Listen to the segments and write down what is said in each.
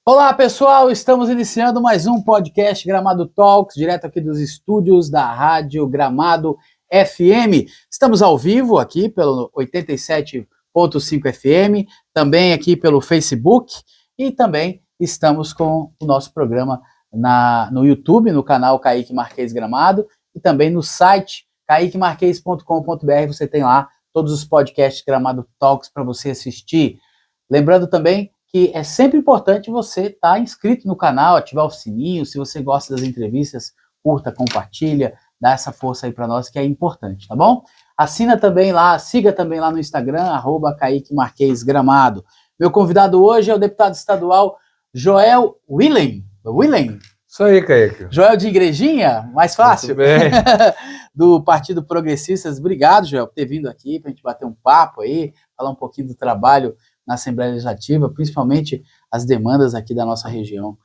Olá, pessoal! Estamos iniciando mais um podcast Gramado Talks, direto aqui dos estúdios da Rádio Gramado FM. Estamos ao vivo aqui pelo 87.5 FM, também aqui pelo Facebook e também estamos com o nosso programa no YouTube, no canal Kaique Marquez Gramado e também no site kaiquemarquez.com.br. Você tem lá todos os podcasts Gramado Talks para você assistir. Lembrando também que é sempre importante você estar inscrito no canal, ativar o sininho. Se você gosta das entrevistas, curta, compartilha, dá essa força aí para nós que é importante, tá bom? Assina também lá, siga também lá no Instagram, @KaiqueMarquezGramado. Meu convidado hoje é o deputado estadual Joel Willen. Isso aí, Kaique. Joel de Igrejinha, mais fácil? Muito bem. Do Partido Progressistas. Obrigado, Joel, por ter vindo aqui para a gente bater um papo aí, falar um pouquinho do trabalho na Assembleia Legislativa, principalmente as demandas aqui da nossa região.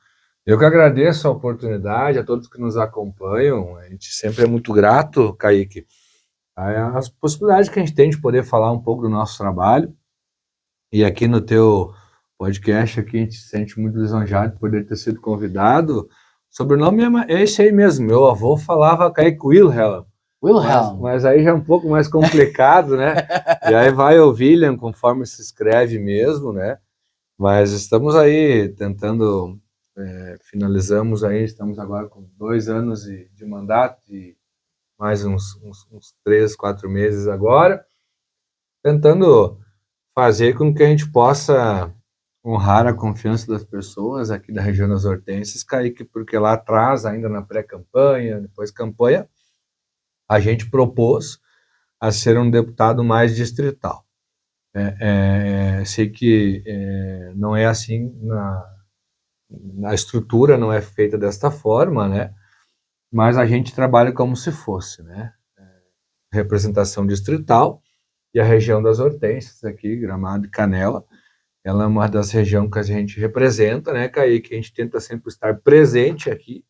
Eu que agradeço a oportunidade, a todos que nos acompanham. A gente sempre é muito grato, Kaique, as possibilidades que a gente tem de poder falar um pouco do nosso trabalho. E aqui no teu podcast, aqui a gente se sente muito lisonjeado de poder ter sido convidado. O sobrenome é esse aí mesmo. Meu avô falava Kaique Wilhelm. Mas aí já é um pouco mais complicado, né? E aí vai o William, conforme se escreve mesmo, né? Mas estamos aí tentando, finalizamos aí, estamos agora com 2 anos de mandato e mais uns 3, 4 meses agora, tentando fazer com que a gente possa honrar a confiança das pessoas aqui da região das Hortênsias, Kaique, porque lá atrás, ainda na pré-campanha, depois campanha, a gente propôs a ser um deputado mais distrital. Sei que não é assim, na estrutura não é feita desta forma, né? Mas a gente trabalha como se fosse, né? Representação distrital, e a região das Hortênsias aqui, Gramado e Canela, ela é uma das regiões que a gente representa, né, Kaique? A gente tenta sempre estar presente aqui,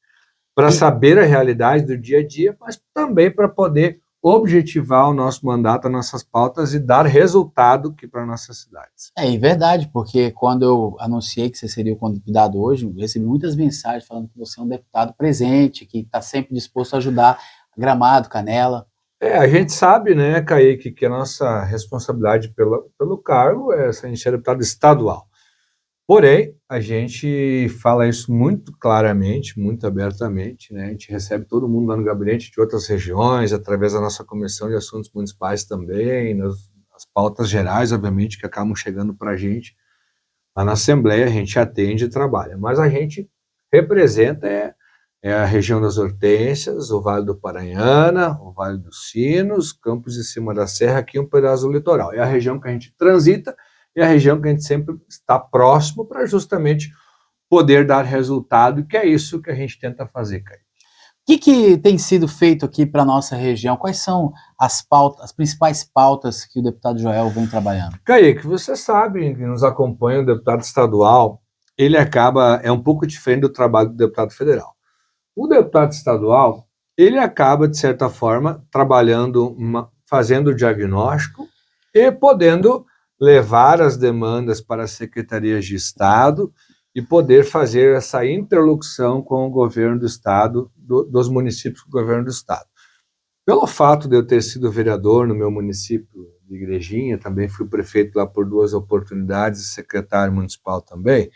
para saber a realidade do dia a dia, mas também para poder objetivar o nosso mandato, as nossas pautas e dar resultado aqui para nossas cidades. É verdade, porque quando eu anunciei que você seria o convidado hoje, eu recebi muitas mensagens falando que você é um deputado presente, que está sempre disposto a ajudar Gramado, Canela. A gente sabe, né, Kaique, que a nossa responsabilidade pelo cargo é a gente ser deputado estadual. Porém, a gente fala isso muito claramente, muito abertamente, né? A gente recebe todo mundo lá no gabinete de outras regiões, através da nossa Comissão de Assuntos Municipais também, as pautas gerais, obviamente, que acabam chegando para a gente. Lá na Assembleia a gente atende e trabalha, mas a gente representa a região das Hortênsias, o Vale do Paranhana, o Vale dos Sinos, Campos de Cima da Serra, aqui um pedaço do litoral. É a região que a gente transita, e a região que a gente sempre está próximo para justamente poder dar resultado, e que é isso que a gente tenta fazer, Kaique. O que tem sido feito aqui para a nossa região? Quais são as principais pautas que o deputado Joel vem trabalhando? Kaique, você sabe que nos acompanha o deputado estadual, ele é um pouco diferente do trabalho do deputado federal. O deputado estadual, ele acaba, de certa forma, trabalhando, fazendo o diagnóstico e podendo levar as demandas para as secretarias de Estado e poder fazer essa interlocução com o governo do Estado, dos municípios com o governo do Estado. Pelo fato de eu ter sido vereador no meu município de Igrejinha, também fui prefeito lá por 2 oportunidades e secretário municipal também,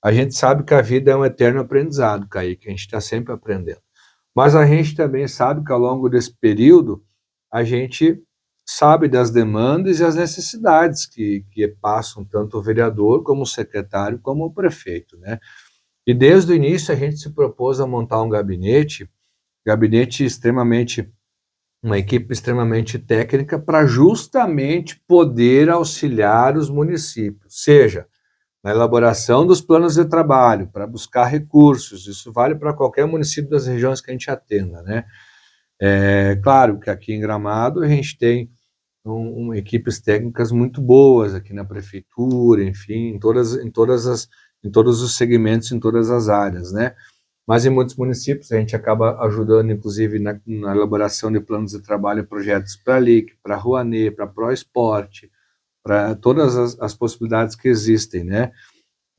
a gente sabe que a vida é um eterno aprendizado, Kaique, a gente está sempre aprendendo. Mas a gente também sabe que ao longo desse período, a gente sabe das demandas e as necessidades que passam tanto o vereador, como o secretário, como o prefeito, né? E desde o início a gente se propôs a montar um gabinete uma equipe extremamente técnica para justamente poder auxiliar os municípios, seja na elaboração dos planos de trabalho, para buscar recursos, isso vale para qualquer município das regiões que a gente atenda, né? Claro que aqui em Gramado a gente tem equipes técnicas muito boas aqui na prefeitura, enfim, em todos os segmentos, em todas as áreas, né? Mas em muitos municípios a gente acaba ajudando, inclusive, na elaboração de planos de trabalho e projetos para a LIC, para a Rouanet, para a ProEsporte, para todas as possibilidades que existem, né?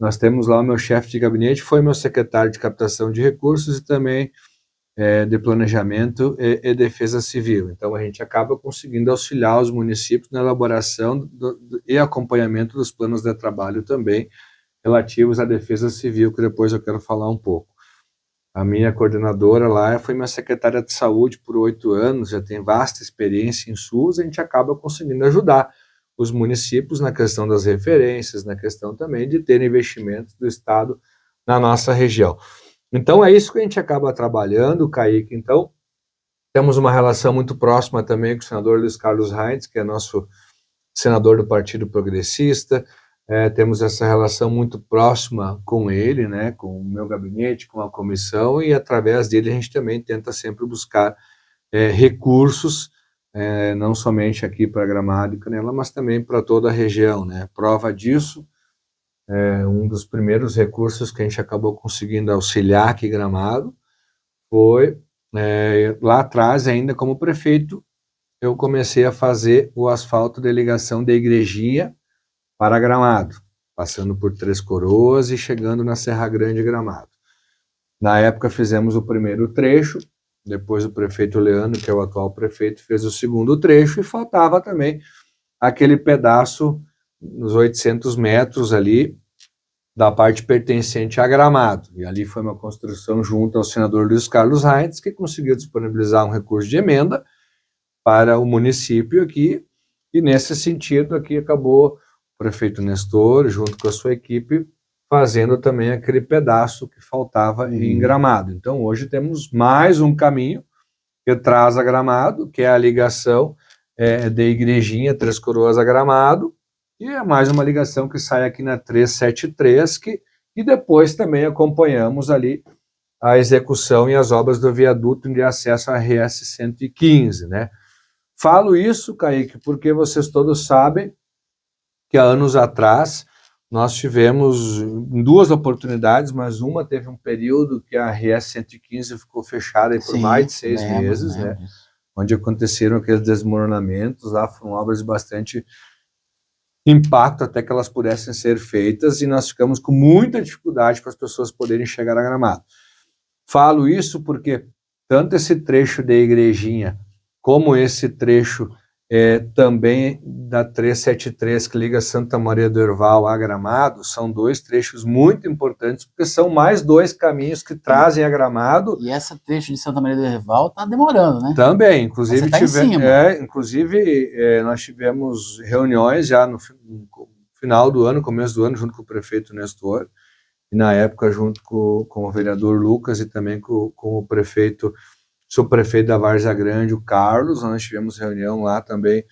nós temos lá o meu chefe de gabinete, foi meu secretário de captação de recursos e também de planejamento e defesa civil. Então, a gente acaba conseguindo auxiliar os municípios na elaboração e acompanhamento dos planos de trabalho também relativos à defesa civil, que depois eu quero falar um pouco. A minha coordenadora lá foi minha secretária de saúde por 8 anos, já tem vasta experiência em SUS, a gente acaba conseguindo ajudar os municípios na questão das referências, na questão também de ter investimentos do Estado na nossa região. Então, é isso que a gente acaba trabalhando, Kaique. Então, temos uma relação muito próxima também com o senador Luiz Carlos Reins, que é nosso senador do Partido Progressista. Temos essa relação muito próxima com ele, né, com o meu gabinete, com a comissão, e através dele a gente também tenta sempre buscar recursos, não somente aqui para Gramado e Canela, mas também para toda a região, né. Prova disso, um dos primeiros recursos que a gente acabou conseguindo auxiliar aqui em Gramado foi, lá atrás, ainda como prefeito, eu comecei a fazer o asfalto de ligação da Igrejinha para Gramado, passando por Três Coroas e chegando na Serra Grande Gramado. Na época fizemos o primeiro trecho, depois o prefeito Leandro, que é o atual prefeito, fez o segundo trecho, e faltava também aquele pedaço nos 800 metros ali, da parte pertencente a Gramado. E ali foi uma construção junto ao senador Luiz Carlos Reins, que conseguiu disponibilizar um recurso de emenda para o município aqui, e nesse sentido aqui acabou o prefeito Nestor, junto com a sua equipe, fazendo também aquele pedaço que faltava em Gramado. Então hoje temos mais um caminho que traz a Gramado, que é a ligação de Igrejinha, Três Coroas a Gramado, e é mais uma ligação que sai aqui na 373, e depois também acompanhamos ali a execução e as obras do viaduto de acesso à RS 115, né? Falo isso, Kaique, porque vocês todos sabem que há anos atrás nós tivemos em 2 oportunidades, mas uma teve um período que a RS 115 ficou fechada por mais de 6 meses, né? Onde aconteceram aqueles desmoronamentos, lá foram obras de bastante impacto até que elas pudessem ser feitas, e nós ficamos com muita dificuldade para as pessoas poderem chegar a Gramado. Falo isso porque tanto esse trecho da Igrejinha como esse trecho também da 373, que liga Santa Maria do Herval a Gramado, são 2 trechos muito importantes, porque são mais 2 caminhos que trazem a Gramado. E essa trecho de Santa Maria do Herval está demorando, né? Também, inclusive, nós tivemos reuniões já no final do ano, começo do ano, junto com o prefeito Nestor, e na época junto com o vereador Lucas e também com o prefeito, subprefeito da Várzea Grande, o Carlos. Nós tivemos reunião lá também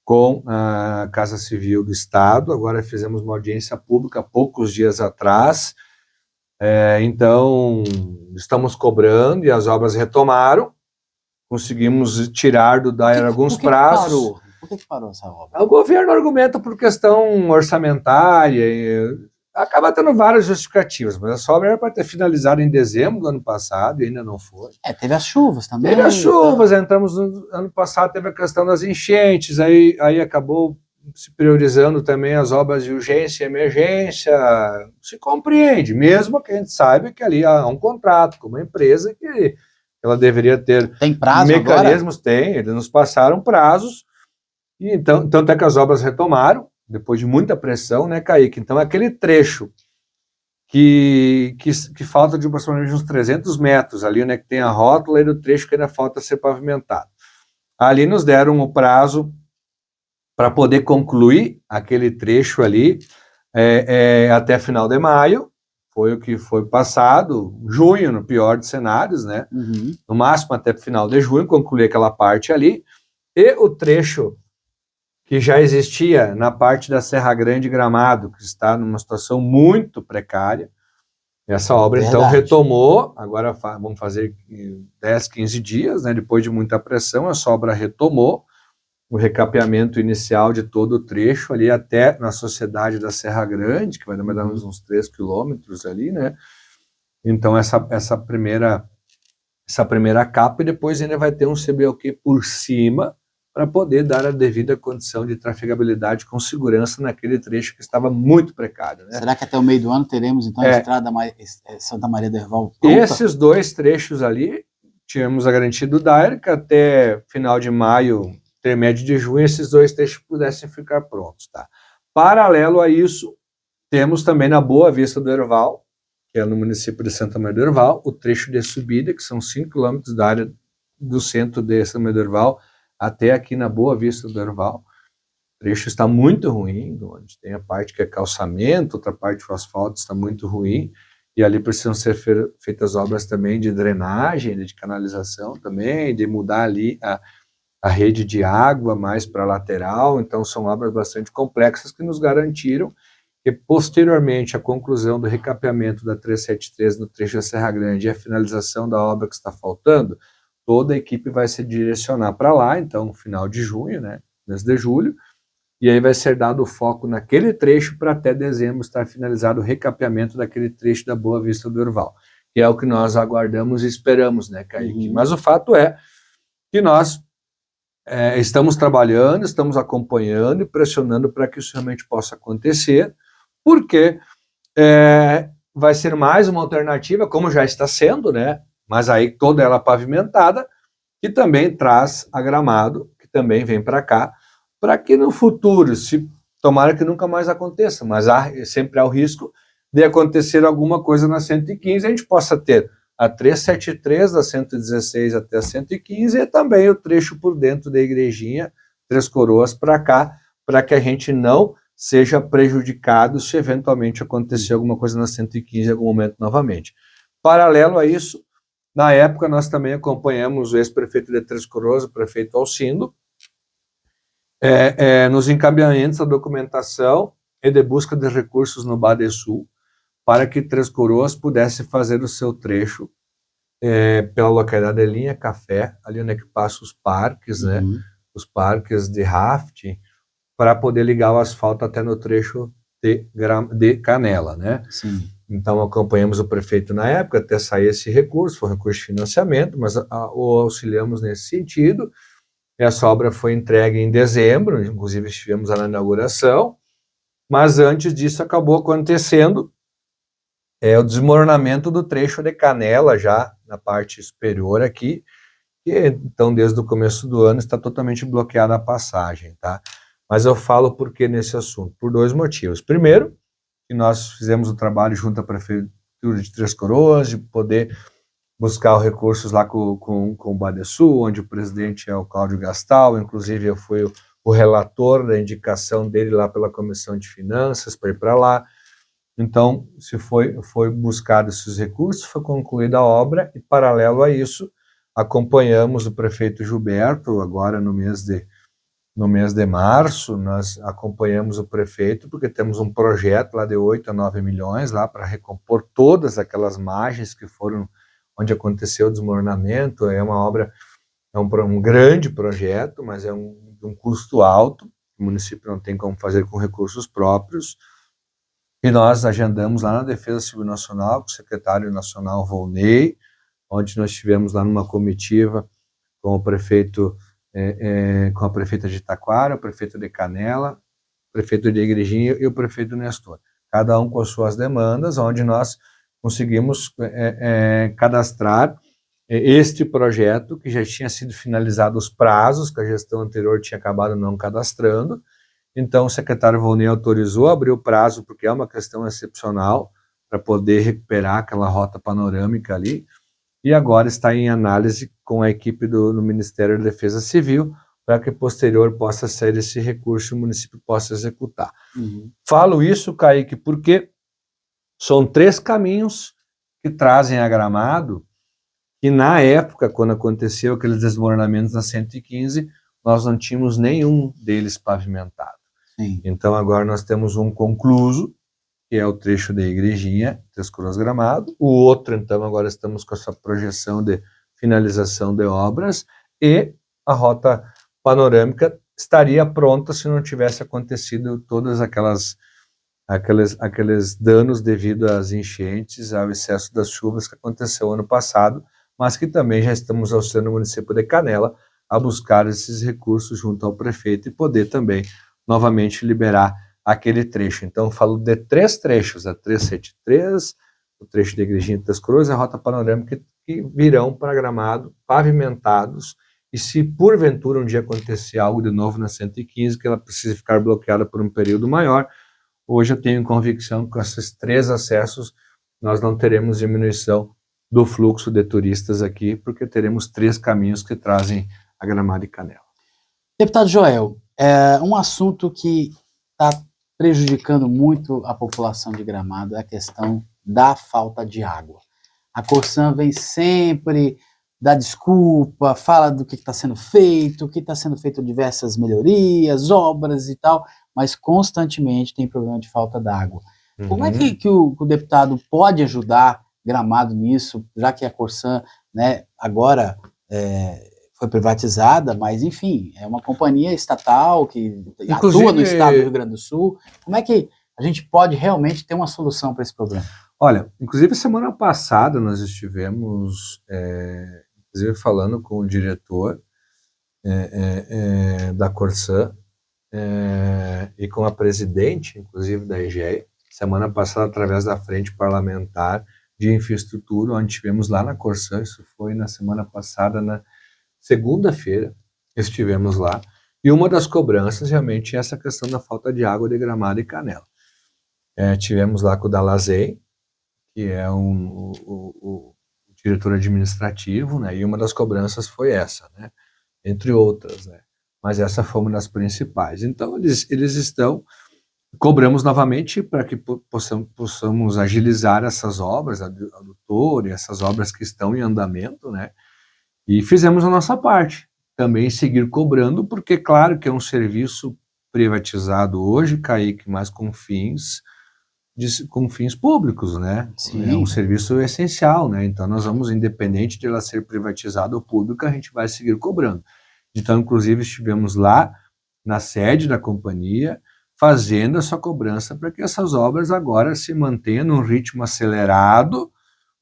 com a Casa Civil do Estado. Agora fizemos uma audiência pública poucos dias atrás. Então, estamos cobrando e as obras retomaram. Conseguimos tirar do DAER alguns prazos. Por que parou essa obra? O governo argumenta por questão orçamentária, acaba tendo várias justificativas, mas essa obra era para ter finalizado em dezembro do ano passado e ainda não foi. Teve as chuvas também. Teve as chuvas, entramos no ano passado, teve a questão das enchentes, aí acabou se priorizando também as obras de urgência e emergência. Se compreende, mesmo que a gente saiba que ali há um contrato com uma empresa que ela deveria ter. Tem prazo mecanismos agora? Tem, eles nos passaram prazos, e então, tanto é que as obras retomaram, depois de muita pressão, né, Kaique? Então, aquele trecho que falta de aproximadamente uns 300 metros, ali, né, que tem a rótula, e do trecho que ainda falta ser pavimentado. Ali nos deram o prazo para poder concluir aquele trecho ali até final de maio, foi o que foi passado, junho, no pior dos cenários, né? No máximo até final de junho, concluir aquela parte ali, e o trecho que já existia na parte da Serra Grande Gramado, que está numa situação muito precária. Essa obra, então, retomou, agora vamos fazer 10, 15 dias, né, depois de muita pressão, essa obra retomou o recapeamento inicial de todo o trecho ali até na Sociedade da Serra Grande, que vai dar mais ou menos uns 3 quilômetros ali, né? Então, essa primeira capa, e depois ainda vai ter um CBOQ por cima, para poder dar a devida condição de trafegabilidade com segurança naquele trecho que estava muito precário, né? Será que até o meio do ano teremos, então, a estrada Santa Maria do Herval pronta? Esses 2 trechos ali, tínhamos a garantia do DAER que até final de maio, intermédio de junho, esses 2 trechos pudessem ficar prontos, tá? Paralelo a isso, temos também na Boa Vista do Herval, que é no município de Santa Maria do Herval, o trecho de subida, que são 5 quilômetros da área do centro de Santa Maria do Herval até aqui na Boa Vista do Herval. O trecho está muito ruim, onde tem a parte que é calçamento, outra parte do asfalto está muito ruim, e ali precisam ser feitas obras também de drenagem, de canalização também, de mudar ali a rede de água mais para a lateral. Então são obras bastante complexas que nos garantiram que posteriormente a conclusão do recapeamento da 373 no trecho da Serra Grande e a finalização da obra que está faltando, toda a equipe vai se direcionar para lá, então no final de junho, né, mês de julho, e aí vai ser dado o foco naquele trecho para até dezembro estar finalizado o recapeamento daquele trecho da Boa Vista do Herval, que é o que nós aguardamos e esperamos, né, Kaique? Mas o fato é que nós estamos trabalhando, estamos acompanhando e pressionando para que isso realmente possa acontecer, porque vai ser mais uma alternativa, como já está sendo, né? Mas aí toda ela pavimentada, que também traz a Gramado, que também vem para cá, para que no futuro, se tomara que nunca mais aconteça, mas sempre há o risco de acontecer alguma coisa na 115, a gente possa ter a 373 da 116 até a 115 e também o trecho por dentro da Igrejinha, Três Coroas para cá, para que a gente não seja prejudicado se eventualmente acontecer alguma coisa na 115 em algum momento novamente. Paralelo a isso, na época nós também acompanhamos o ex-prefeito de Três Coroas, o prefeito Alcindo, nos encaminhamentos da documentação e de busca de recursos no Badesul, para que Três Coroas pudesse fazer o seu trecho pela localidade de Linha Café, ali onde é que passa os parques, né? Os parques de rafting, para poder ligar o asfalto até no trecho de Canela, né? Sim. Então acompanhamos o prefeito na época até sair esse recurso, foi um recurso de financiamento, mas o auxiliamos nesse sentido. Essa obra foi entregue em dezembro, inclusive estivemos lá na inauguração, mas antes disso acabou acontecendo o desmoronamento do trecho de Canela, já na parte superior aqui, que então desde o começo do ano está totalmente bloqueada a passagem, tá? Mas eu falo por que nesse assunto? Por 2 motivos. Primeiro, que nós fizemos o trabalho junto à Prefeitura de Três Coroas, de poder buscar os recursos lá com o Badesul, onde o presidente é o Cláudio Gastal, inclusive eu fui o relator da indicação dele lá pela Comissão de Finanças para ir para lá. Então, se foi buscado esses recursos, foi concluída a obra e, paralelo a isso, acompanhamos o prefeito Gilberto, agora no mês de março, nós acompanhamos o prefeito, porque temos um projeto lá de 8 a 9 milhões lá para recompor todas aquelas margens que foram onde aconteceu o desmoronamento. É uma obra, um grande projeto, mas é um custo alto, o município não tem como fazer com recursos próprios, e nós agendamos lá na Defesa Civil Nacional, com o secretário nacional Volney, onde nós estivemos lá numa comitiva com o prefeito, com a prefeita de Taquara, o prefeito de Canela, o prefeito de Igrejinha e o prefeito Nestor, cada um com as suas demandas, onde nós conseguimos cadastrar este projeto, que já tinha sido finalizado os prazos, que a gestão anterior tinha acabado não cadastrando. Então o secretário Volney autorizou, abriu o prazo, porque é uma questão excepcional, para poder recuperar aquela rota panorâmica ali, e agora está em análise com a equipe do Ministério da Defesa Civil, para que posterior possa sair esse recurso e o município possa executar. Falo isso, Kaique, porque são 3 caminhos que trazem a Gramado, que na época, quando aconteceu aqueles desmoronamentos na 115, nós não tínhamos nenhum deles pavimentado. Sim. Então agora nós temos um concluso, que é o trecho da Igrejinha, Três Coroas Gramado. O outro, então, agora estamos com essa projeção de finalização de obras, e a rota panorâmica estaria pronta se não tivesse acontecido todas aqueles danos devido às enchentes, ao excesso das chuvas que aconteceu ano passado, mas que também já estamos auxiliando o município de Canela a buscar esses recursos junto ao prefeito e poder também novamente liberar aquele trecho. Então, eu falo de 3 trechos, a 373, o trecho de Igrejinha das Cruzes, a rota panorâmica, que virão para Gramado, pavimentados, e se porventura um dia acontecer algo de novo na 115, que ela precisa ficar bloqueada por um período maior, hoje eu tenho convicção que com esses 3 acessos nós não teremos diminuição do fluxo de turistas aqui, porque teremos 3 caminhos que trazem a Gramado e Canela. Deputado Joel, um assunto que está prejudicando muito a população de Gramado é a questão da falta de água. A Corsan vem sempre dar desculpa, fala do que está sendo feito, que está sendo feito diversas melhorias, obras e tal, mas constantemente tem problema de falta d'água. Como é que o deputado pode ajudar Gramado nisso, já que a Corsan, né, agora foi privatizada, mas enfim, é uma companhia estatal que atua no estado do Rio Grande do Sul. Como é que a gente pode realmente ter uma solução para esse problema? Olha, inclusive semana passada nós estivemos inclusive falando com o diretor da Corsan e com a presidente, inclusive, da EGEA, semana passada, através da Frente Parlamentar de Infraestrutura, onde estivemos lá na Corsan, isso foi na semana passada, na segunda-feira, estivemos lá, e uma das cobranças realmente é essa questão da falta de água de Gramado e Canela. Tivemos lá com o Dalazei, que é o diretor administrativo, né, e uma das cobranças foi essa, né, entre outras, né, mas essa foi uma das principais. Então, eles estão, cobramos novamente para que possamos agilizar essas obras, a adutor e essas obras que estão em andamento, né, e fizemos a nossa parte, também seguir cobrando, porque claro que é um serviço privatizado hoje, Kaique, mas com fins públicos, né? Sim. É um serviço essencial, né? Então nós vamos, independente de ela ser privatizada ou pública, a gente vai seguir cobrando. Então, inclusive, estivemos lá na sede da companhia, fazendo essa cobrança para que essas obras agora se mantenham num ritmo acelerado,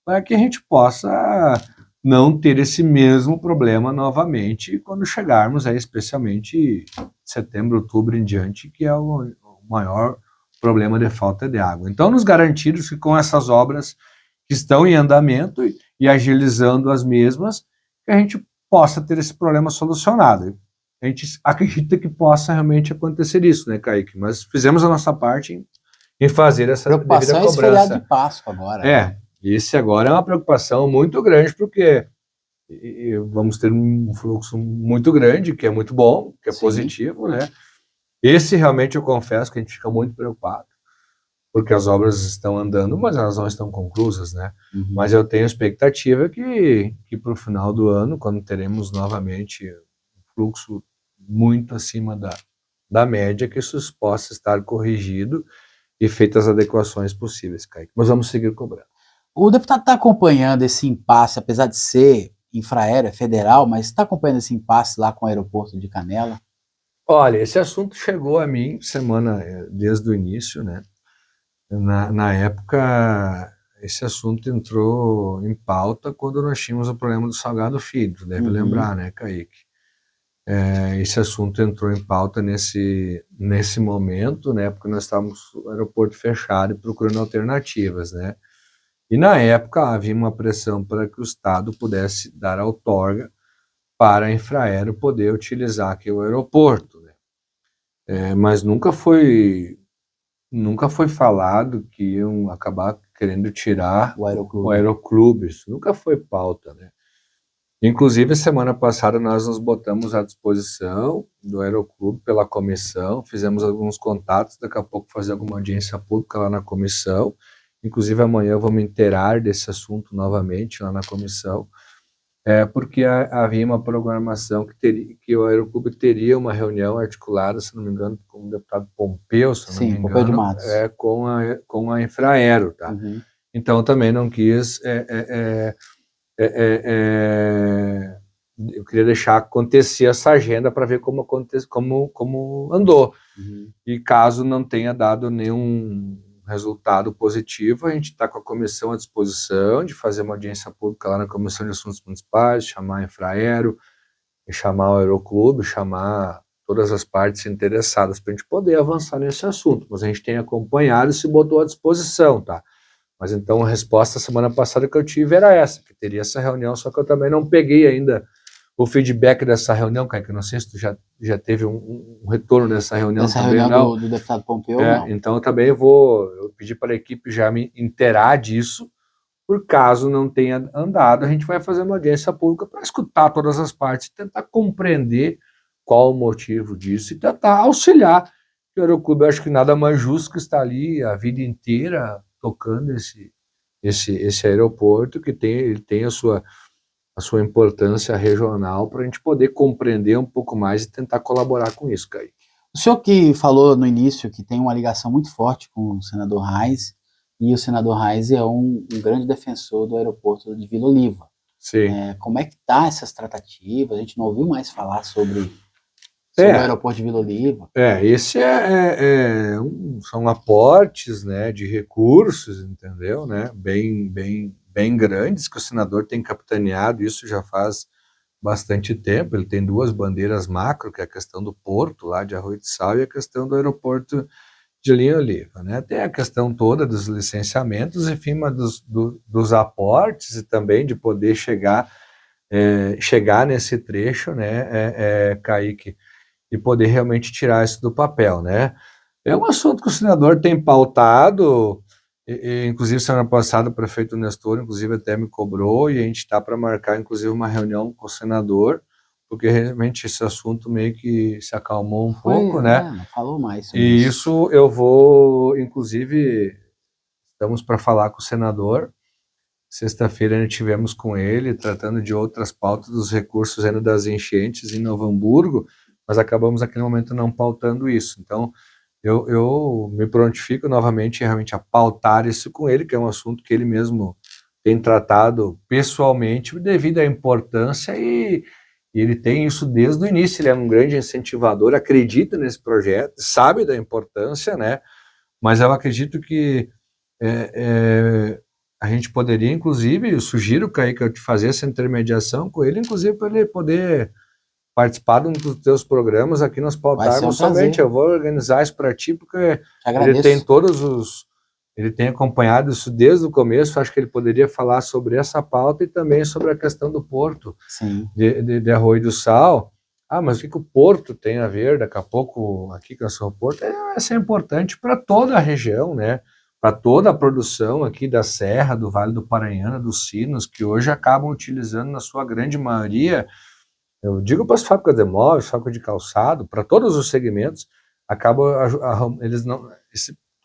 para que a gente possa não ter esse mesmo problema novamente quando chegarmos aí, especialmente setembro, outubro em diante, que é o maior problema de falta de água. Então, nos garantimos que com essas obras que estão em andamento e agilizando as mesmas, que a gente possa ter esse problema solucionado. A gente acredita que possa realmente acontecer isso, né, Kaique? Mas fizemos a nossa parte em fazer essa devida cobrança. Preocupação é esse feriado de Páscoa agora. Esse agora é uma preocupação muito grande, porque vamos ter um fluxo muito grande, que é muito bom, que é Sim. positivo, né? Esse realmente eu confesso que a gente fica muito preocupado, porque as obras estão andando, mas elas não estão conclusas, né? Uhum. Mas eu tenho expectativa que para o final do ano, quando teremos novamente um fluxo muito acima da média, que isso possa estar corrigido e feitas as adequações possíveis, Kaique. Mas vamos seguir cobrando. O deputado está acompanhando esse impasse, apesar de ser infraero, federal, mas está acompanhando esse impasse lá com o aeroporto de Canela? Olha, esse assunto chegou a mim desde o início, né? Na época, esse assunto entrou em pauta quando nós tínhamos o problema do Salgado Filho, deve lembrar, né, Kaique? Esse assunto entrou em pauta nesse momento, né, porque nós estávamos com o aeroporto fechado e procurando alternativas, né? E na época havia uma pressão para que o Estado pudesse dar outorga para a Infraero poder utilizar aqui o aeroporto, né? Mas nunca foi falado que iam acabar querendo tirar o aeroclube. Isso nunca foi pauta, né? Inclusive, semana passada nós nos botamos à disposição do aeroclube pela comissão, fizemos alguns contatos, daqui a pouco fazer alguma audiência pública lá na comissão. Inclusive, amanhã eu vou me inteirar desse assunto novamente lá na comissão, porque havia uma programação que o Aeroclube teria uma reunião articulada, se não me engano, com o deputado Pompeu, se não me engano, Pompeu de Matos. com a Infraero, tá? Uhum. Então, também não quis... eu queria deixar acontecer essa agenda para ver como andou. Uhum. E caso não tenha dado nenhum resultado positivo, a gente está com a comissão à disposição de fazer uma audiência pública lá na Comissão de Assuntos Municipais, chamar a Infraero, chamar o Aeroclube, chamar todas as partes interessadas para a gente poder avançar nesse assunto. Mas a gente tem acompanhado e se botou à disposição, tá? Mas então a resposta semana passada que eu tive era essa, que teria essa reunião, só que eu também não peguei ainda o feedback dessa reunião, Kaique, não sei se tu já teve um retorno dessa reunião Essa também, reunião não. do deputado Pompeu, não. Então eu também eu pedi para a equipe já me inteirar disso, por caso não tenha andado, a gente vai fazer uma audiência pública para escutar todas as partes, tentar compreender qual o motivo disso e tentar auxiliar o Aeroclube. Eu acho que nada mais justo que estar ali a vida inteira tocando esse aeroporto, que ele tem a sua importância regional, para a gente poder compreender um pouco mais e tentar colaborar com isso, Kaique. O senhor que falou no início que tem uma ligação muito forte com o senador Reis, e o senador Reis é um grande defensor do aeroporto de Vila Oliva. Sim. Como é que tá essas tratativas? A gente não ouviu mais falar sobre o aeroporto de Vila Oliva. Esse são aportes, né, de recursos, entendeu, né, bem grandes, que o senador tem capitaneado, isso já faz bastante tempo. Ele tem duas bandeiras macro, que é a questão do porto lá de Arroio de Sal e a questão do aeroporto de Linha Oliva, né? Tem a questão toda dos licenciamentos, enfim, mas dos aportes e também de poder chegar nesse trecho, né, Kaique, e poder realmente tirar isso do papel, né? É um assunto que o senador tem pautado, inclusive semana passada o prefeito Nestor, inclusive até me cobrou, e a gente está para marcar, inclusive, uma reunião com o senador, porque realmente esse assunto meio que se acalmou um pouco, né? Não falou mais sobre E isso eu vou, inclusive, estamos para falar com o senador. Sexta-feira nós tivemos com ele, tratando de outras pautas dos recursos ainda das enchentes em Novo Hamburgo, mas acabamos naquele momento não pautando isso. Então, eu me prontifico novamente realmente a pautar isso com ele, que é um assunto que ele mesmo tem tratado pessoalmente devido à importância, e ele tem isso desde o início. Ele é um grande incentivador, acredita nesse projeto, sabe da importância, né? Mas eu acredito que a gente poderia, inclusive, eu sugiro, Kaique, de fazer essa intermediação com ele, inclusive para ele poder participar de um dos teus programas aqui, nós pautarmos somente. Eu vou organizar isso para ti, porque ele tem ele tem acompanhado isso desde o começo. Acho que ele poderia falar sobre essa pauta e também sobre a questão do porto de Arroio do Sal. Mas o que o porto tem a ver daqui a pouco aqui com o porto? Isso é importante para toda a região, né? Para toda a produção aqui da Serra, do Vale do Paranhana, dos Sinos, que hoje acabam utilizando na sua grande maioria. Eu digo para as fábricas de móveis, fábricas de calçado, para todos os segmentos,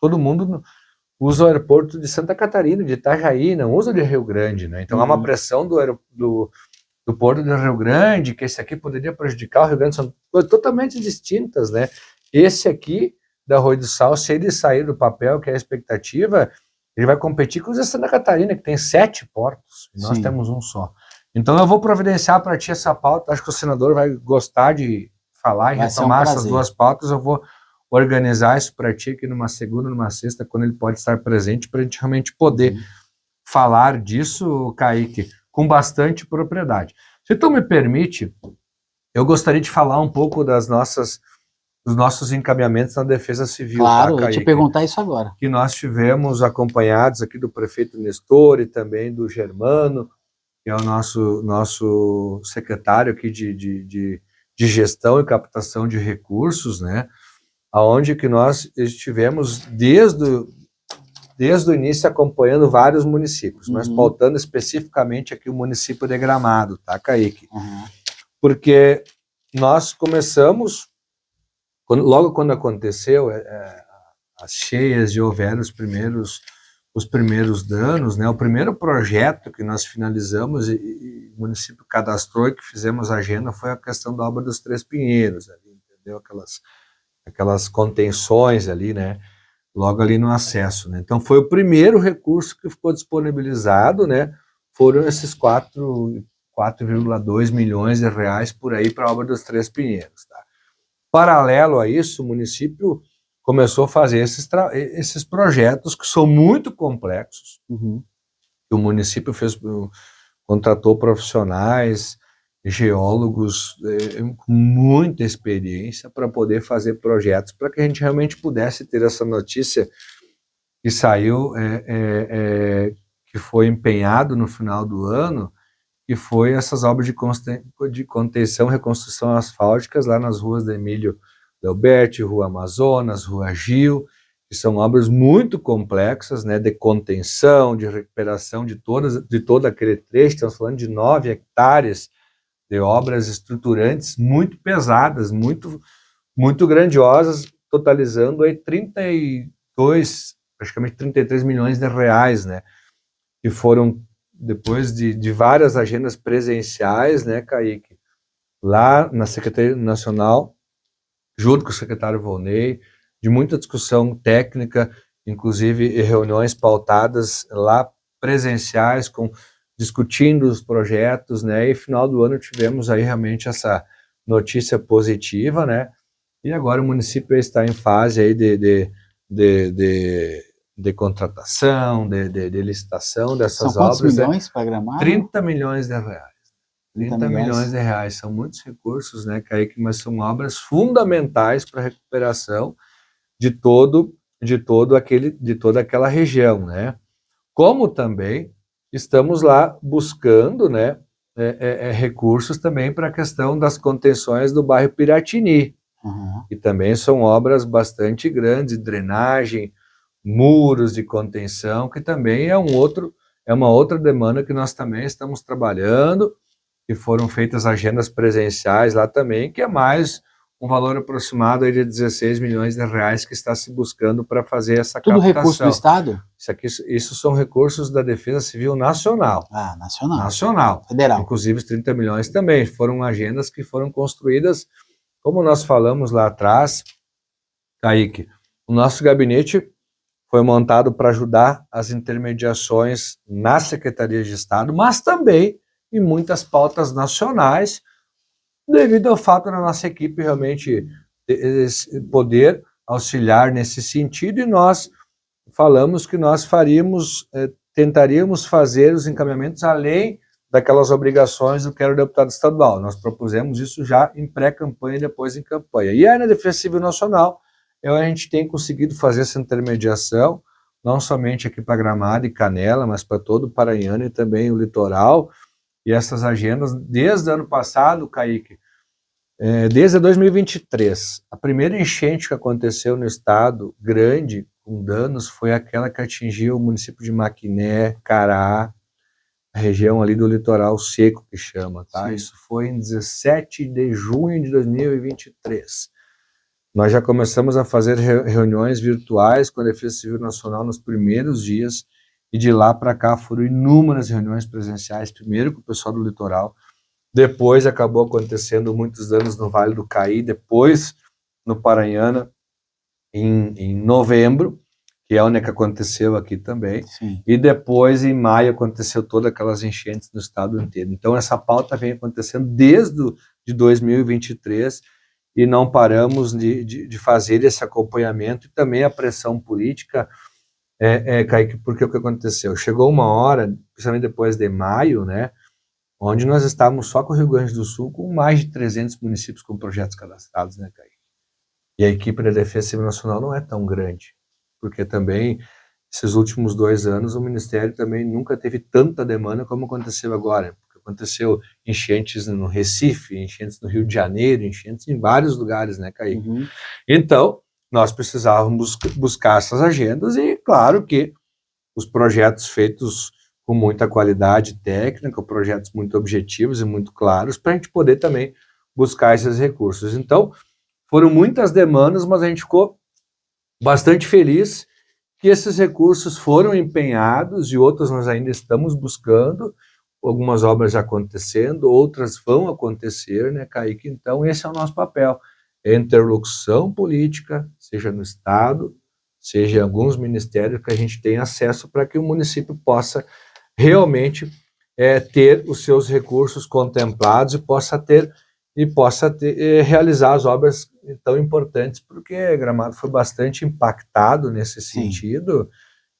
todo mundo usa o aeroporto de Santa Catarina, de Itajaí, não usa de Rio Grande, né? Então há uma pressão do porto de Rio Grande, que esse aqui poderia prejudicar o Rio Grande, são coisas totalmente distintas, né? Esse aqui, da Arroio do Sal, se ele sair do papel, que é a expectativa, ele vai competir com o de Santa Catarina, que tem 7 portos, e nós temos um só. Então eu vou providenciar para ti essa pauta, acho que o senador vai gostar de falar e retomar essas duas pautas. Eu vou organizar isso para ti aqui numa segunda, numa sexta, quando ele pode estar presente, para a gente realmente poder falar disso, Kaique, com bastante propriedade. Se tu me permite, eu gostaria de falar um pouco dos nossos encaminhamentos na Defesa Civil. Claro, eu ia te perguntar isso agora. Que nós tivemos acompanhados aqui do prefeito Nestor e também do Germano, que é o nosso secretário aqui de gestão e captação de recursos, né? Aonde que nós estivemos desde o início acompanhando vários municípios, mas pautando especificamente aqui o município de Gramado, tá, Kaique? Porque nós começamos, logo quando aconteceu as cheias e houveram os primeiros danos, né? O primeiro projeto que nós finalizamos e o município cadastrou e que fizemos a agenda foi a questão da obra dos Três Pinheiros, ali, entendeu? Aquelas contenções ali, né? Logo ali no acesso, né? Então foi o primeiro recurso que ficou disponibilizado, né? Foram esses 4,2 milhões de reais por aí para a obra dos Três Pinheiros, tá? Paralelo a isso, o município começou a fazer esses projetos que são muito complexos. O município contratou profissionais geólogos com muita experiência para poder fazer projetos, para que a gente realmente pudesse ter essa notícia que saiu, que foi empenhado no final do ano, que foi essas obras de contenção e reconstrução asfálticas lá nas ruas da Emílio Delberti, Rua Amazonas, Rua Gil, que são obras muito complexas, né, de contenção, de recuperação de todo aquele trecho. Estamos falando de 9 hectares de obras estruturantes muito pesadas, muito, muito grandiosas, totalizando aí 32, praticamente 33 milhões de reais, né, que foram depois de várias agendas presenciais, né, Kaique, lá na Secretaria Nacional, junto com o secretário Volney, de muita discussão técnica, inclusive reuniões pautadas lá presenciais, discutindo os projetos, né, e final do ano tivemos aí realmente essa notícia positiva, né, e agora o município está em fase aí de contratação, de licitação dessas obras. São quantos milhões para Gramado? 30 milhões de reais. 30 milhões de reais. São muitos recursos, né, Kaique, mas são obras fundamentais para a recuperação de toda aquela região, né? Como também estamos lá buscando, né, recursos também para a questão das contenções do bairro Piratini, que também são obras bastante grandes, drenagem, muros de contenção, que também é uma outra demanda que nós também estamos trabalhando, que foram feitas agendas presenciais lá também, que é mais um valor aproximado aí de 16 milhões de reais que está se buscando para fazer essa captação. Tudo recurso do Estado? Isso são recursos da Defesa Civil Nacional. Ah, nacional. Nacional. Federal. Inclusive os 30 milhões também. Foram agendas que foram construídas, como nós falamos lá atrás, Kaique, o nosso gabinete foi montado para ajudar as intermediações na Secretaria de Estado, mas também em muitas pautas nacionais, devido ao fato da nossa equipe realmente poder auxiliar nesse sentido, e nós falamos que nós tentaríamos fazer os encaminhamentos além daquelas obrigações do que era o deputado estadual. Nós propusemos isso já em pré-campanha e depois em campanha. E aí na Defesa Civil Nacional, a gente tem conseguido fazer essa intermediação, não somente aqui para Gramado e Canela, mas para todo o Paranhana e também o litoral. E essas agendas, desde o ano passado, Kaique, desde 2023, a primeira enchente que aconteceu no estado, grande, com danos, foi aquela que atingiu o município de Maquiné, Cará, a região ali do litoral seco que chama, tá? Sim. Isso foi em 17 de junho de 2023. Nós já começamos a fazer reuniões virtuais com a Defesa Civil Nacional nos primeiros dias, e de lá para cá foram inúmeras reuniões presenciais, primeiro com o pessoal do litoral, depois acabou acontecendo muitos danos no Vale do Caí, depois no Paranhana, em novembro, que é onde que aconteceu aqui também. Sim. E depois em maio aconteceu todas aquelas enchentes no estado inteiro. Então essa pauta vem acontecendo desde de 2023, e não paramos de fazer esse acompanhamento, e também a pressão política, Kaique, porque o que aconteceu? Chegou uma hora, principalmente depois de maio, né, onde nós estávamos só com o Rio Grande do Sul, com mais de 300 municípios com projetos cadastrados, né, Kaique? E a equipe da Defesa Civil Nacional não é tão grande, porque também, esses últimos 2 anos, o Ministério também nunca teve tanta demanda como aconteceu agora. Aconteceu enchentes no Recife, enchentes no Rio de Janeiro, enchentes em vários lugares, né, Kaique? Uhum. Então, nós precisávamos buscar essas agendas, e claro que os projetos feitos com muita qualidade técnica, projetos muito objetivos e muito claros, para a gente poder também buscar esses recursos. Então, foram muitas demandas, mas a gente ficou bastante feliz que esses recursos foram empenhados, e outros nós ainda estamos buscando, algumas obras já acontecendo, outras vão acontecer, né, Kaique? Então esse é o nosso papel, é interlocução política, seja no Estado, seja em alguns ministérios, que a gente tenha acesso para que o município possa realmente ter os seus recursos contemplados, e possa realizar as obras tão importantes, porque Gramado foi bastante impactado nesse sentido.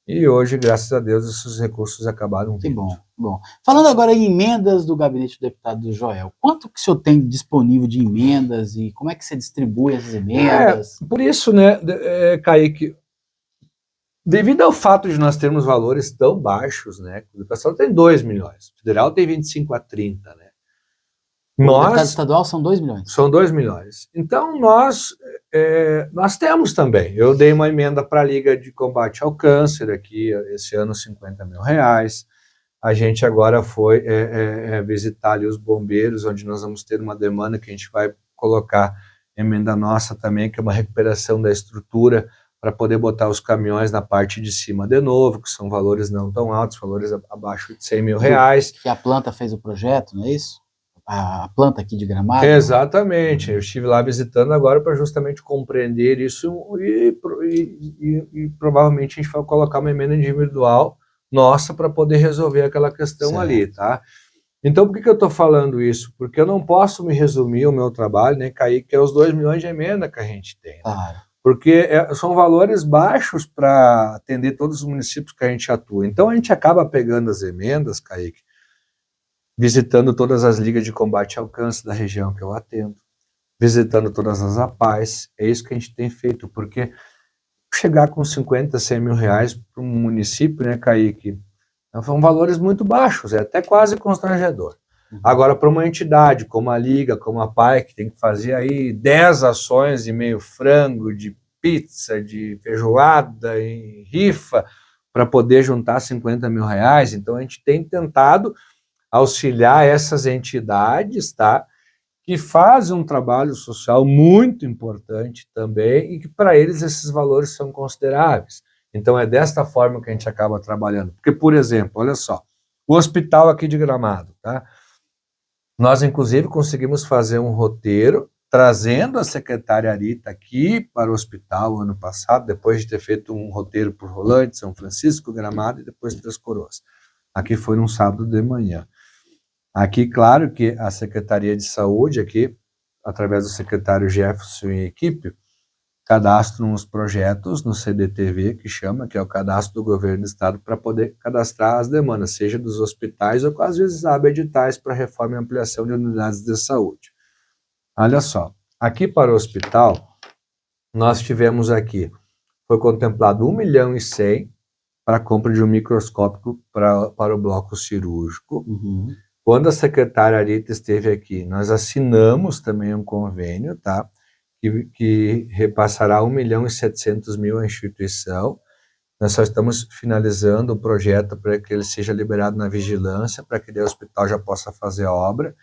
E hoje, graças a Deus, esses recursos acabaram Que vindo. bom, que bom. Falando agora em emendas do gabinete do deputado Joel, quanto que o senhor tem disponível de emendas e como é que você distribui essas emendas? Por isso, né, Kaique, devido ao fato de nós termos valores tão baixos, né, o pessoal tem 2 milhões, o federal tem 25 a 30, né? O deputado Nós, estadual são 2 milhões. são 2 milhões. Então, nós temos também. Eu dei uma emenda para a Liga de Combate ao Câncer aqui, esse ano, R$50 mil. A gente agora foi visitar ali os bombeiros, onde nós vamos ter uma demanda que a gente vai colocar emenda nossa também, que é uma recuperação da estrutura para poder botar os caminhões na parte de cima de novo, que são valores não tão altos, valores abaixo de R$100 mil. Que a planta fez o projeto, não é isso? A planta aqui de Gramado? Exatamente, eu estive lá visitando agora para justamente compreender isso e provavelmente a gente vai colocar uma emenda individual nossa para poder resolver aquela questão Certo. ali, tá? Então, por que eu estou falando isso? Porque eu não posso me resumir o meu trabalho, né, Kaique, que é os 2 milhões de emenda que a gente tem. Né? Claro. Porque são valores baixos para atender todos os municípios que a gente atua. Então, a gente acaba pegando as emendas, Kaique, visitando todas as ligas de combate ao câncer da região que eu atendo, visitando todas as APAES, é isso que a gente tem feito, porque chegar com 50, 100 mil reais para um município, né, Kaique, são valores muito baixos, é até quase constrangedor. Agora, para uma entidade como a Liga, como a APAE, que tem que fazer aí 10 ações de meio frango, de pizza, de feijoada, em rifa, para poder juntar 50 mil reais, então a gente tem tentado auxiliar essas entidades, tá? Que fazem um trabalho social muito importante também e que para eles esses valores são consideráveis. Então é desta forma que a gente acaba trabalhando. Porque, por exemplo, olha só, o hospital aqui de Gramado, tá? Nós, inclusive, conseguimos fazer um roteiro trazendo a secretária Arita aqui para o hospital ano passado, depois de ter feito um roteiro por Rolante, São Francisco, Gramado e depois Três Coroas. Aqui foi num sábado de manhã. Aqui, claro que a Secretaria de Saúde, aqui, através do secretário Jefferson e equipe, cadastram os projetos no CDTV, que chama, que é o cadastro do governo do estado, para poder cadastrar as demandas, seja dos hospitais ou, às vezes, abre editais para reforma e ampliação de unidades de saúde. Olha só, aqui para o hospital, nós tivemos aqui, foi contemplado 1,1 milhão para a compra de um microscópio para o bloco cirúrgico. Quando a secretária Arita esteve aqui, nós assinamos também um convênio, tá? Que repassará 1.700.000 à instituição. Nós só estamos finalizando o projeto para que ele seja liberado na vigilância, para que o hospital já possa fazer a obra,